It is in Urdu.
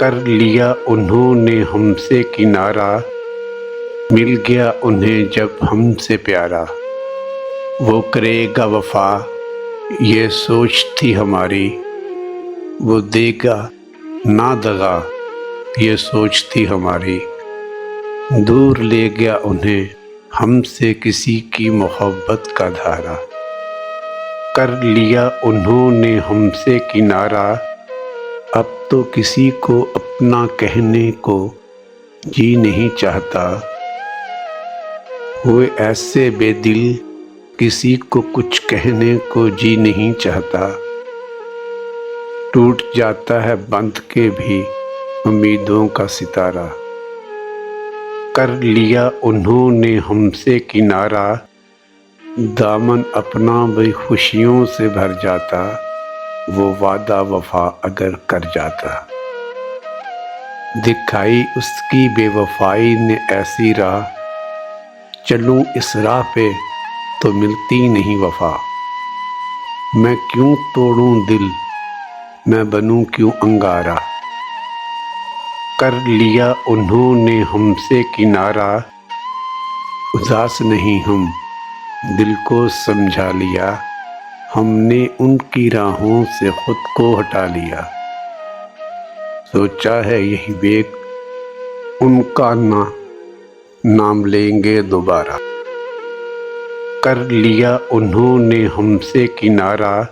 کر لیا انہوں نے ہم سے کنارہ، مل گیا انہیں جب ہم سے پیارا۔ وہ کرے گا وفا یہ سوچ تھی ہماری، وہ دے گا نہ دغا یہ سوچ تھی ہماری۔ دور لے گیا انہیں ہم سے کسی کی محبت کا دھارا، کر لیا انہوں نے ہم سے کنارہ۔ اب تو کسی کو اپنا کہنے کو جی نہیں چاہتا، ہوئے ایسے بے دل کسی کو کچھ کہنے کو جی نہیں چاہتا۔ ٹوٹ جاتا ہے بندھ کے بھی امیدوں کا ستارہ، کر لیا انہوں نے ہم سے کنارہ۔ دامن اپنا بھی خوشیوں سے بھر جاتا، وہ وعدہ وفا اگر کر جاتا۔ دکھائی اس کی بے وفائی نے ایسی راہ، چلوں اس راہ پہ تو ملتی نہیں وفا۔ میں کیوں توڑوں دل میں بنوں کیوں انگارہ، کر لیا انہوں نے ہم سے کنارہ۔ اداس نہیں ہم دل کو سمجھا لیا، ہم نے ان کی راہوں سے خود کو ہٹا لیا۔ سوچا ہے یہی بیگ ان کا نہ نام لیں گے دوبارہ، کر لیا انہوں نے ہم سے کنارہ۔